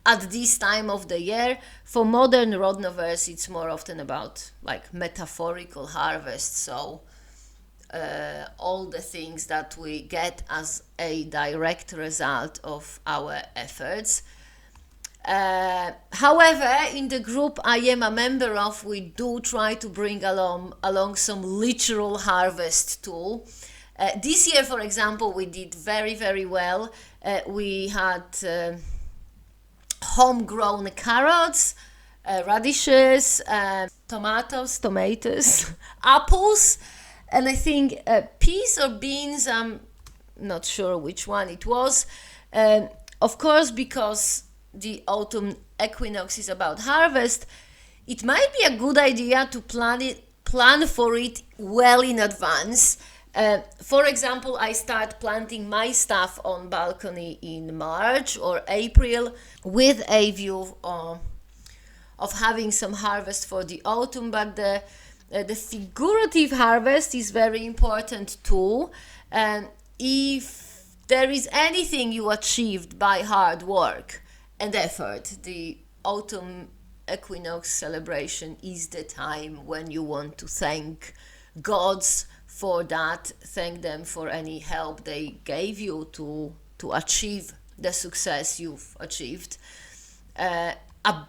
at this time of the year. For modern Rodnovers, it's more often about like metaphorical harvest, so all the things that we get as a direct result of our efforts. However, in the group I am a member of, we do try to bring along some literal harvest tool. This year, for example, we did very, very well. We had homegrown carrots, radishes, tomatoes, apples, and I think peas or beans. I'm not sure which one it was. Of course, because the autumn equinox is about harvest, it might be a good idea to plan for it well in advance. For example, I start planting my stuff on balcony in March or April with a view of having some harvest for the autumn, but the figurative harvest is very important too. If there is anything you achieved by hard work and effort, the autumn equinox celebration is the time when you want to thank gods for that, thank them for any help they gave you to achieve the success you've achieved. A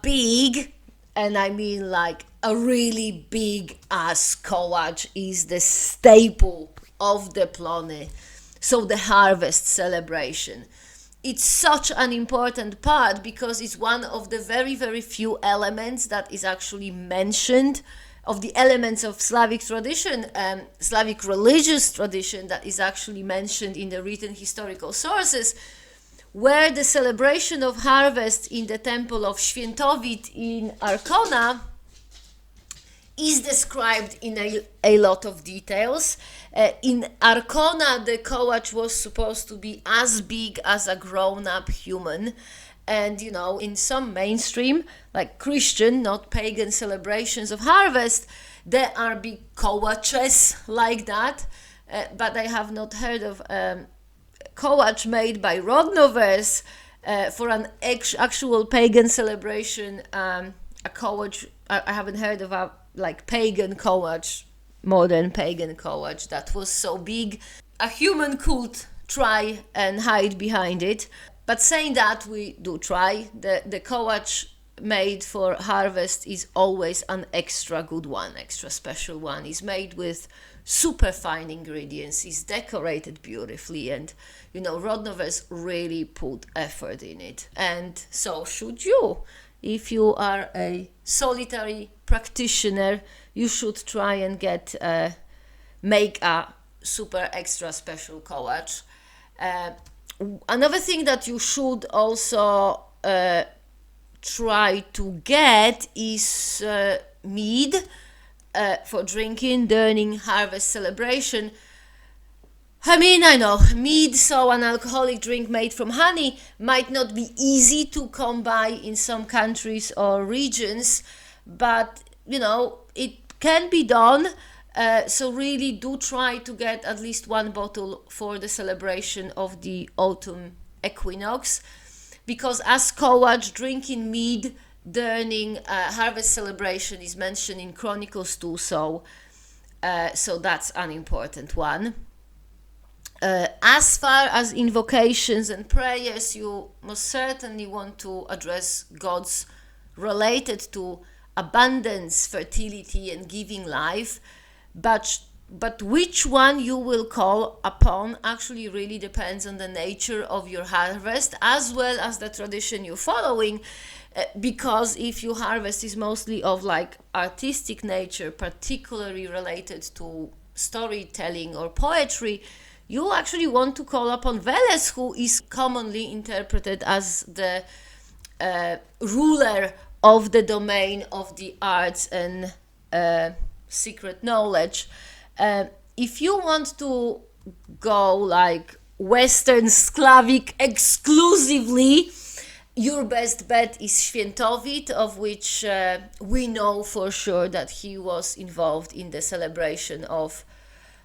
big, and I mean like a really big ass kołacz is the staple of the plone, so the harvest celebration. It's such an important part because it's one of the very, very few elements that is actually mentioned, of the elements of Slavic tradition, Slavic religious tradition, that is actually mentioned in the written historical sources, where the celebration of harvest in the temple of Świętowit in Arkona is described in a lot of details. In Arkona, the kołacz was supposed to be as big as a grown-up human. And, in some mainstream, like Christian, not pagan celebrations of harvest, there are big kołaczes like that. But I have not heard of kołacz made by Rodnovers for an actual pagan celebration. A kołacz, I haven't heard of a pagan kołacz, modern pagan kołacz that was so big a human could try and hide behind it. But saying that, we do try. The kołacz made for harvest is always an extra good one, extra special one. It's made with super fine ingredients, is decorated beautifully, and Rodnovers really put effort in it, and so should you. If you are a solitary practitioner, you should try and make a super extra special kołacz. Another thing that you should also try to get is mead for drinking during harvest celebration. I know mead, so an alcoholic drink made from honey, might not be easy to come by in some countries or regions, but it can be done. So really do try to get at least one bottle for the celebration of the autumn equinox, because as Kołacz, drinking mead during harvest celebration is mentioned in Chronicles too, so that's an important one. As far as invocations and prayers, you most certainly want to address gods related to abundance, fertility, and giving life, but which one you will call upon actually really depends on the nature of your harvest as well as the tradition you're following, because if your harvest is mostly of like artistic nature, particularly related to storytelling or poetry, you actually want to call upon Veles, who is commonly interpreted as the ruler of the domain of the arts and secret knowledge. If you want to go like Western Slavic exclusively, your best bet is Świętowit, of which we know for sure that he was involved in the celebration of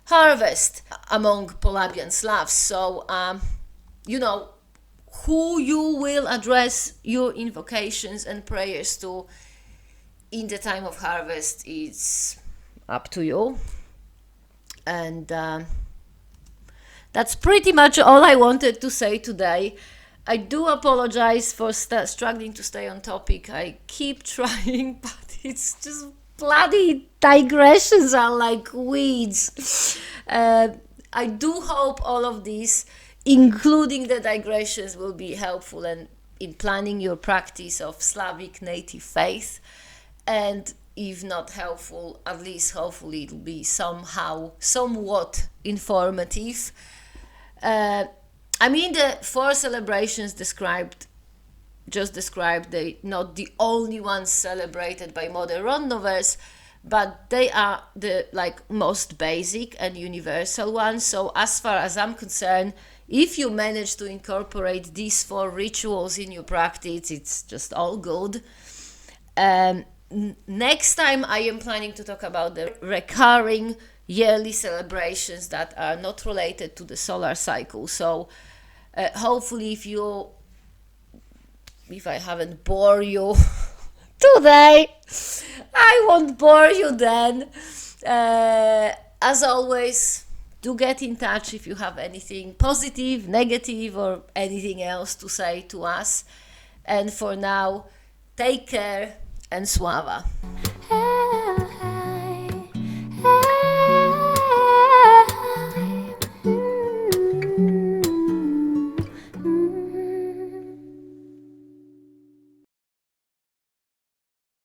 harvest among Polabian Slavs. So, who you will address your invocations and prayers to in the time of harvest is up to you. And that's pretty much all I wanted to say today. I do apologize for struggling to stay on topic. I keep trying, but it's just bloody digressions are like weeds. I do hope all of these, including the digressions, will be helpful in planning your practice of Slavic native faith. And if not helpful, at least hopefully it'll be somewhat informative. The 4 celebrations described, they're not the only ones celebrated by modern Rondoverse, but they are the most basic and universal ones. So as far as I'm concerned, if you manage to incorporate these 4 rituals in your practice, it's just all good. Next time I am planning to talk about the recurring yearly celebrations that are not related to the solar cycle. So hopefully if I haven't bored you today, I won't bore you then. As always, do get in touch if you have anything positive, negative, or anything else to say to us. And for now, take care and Sława.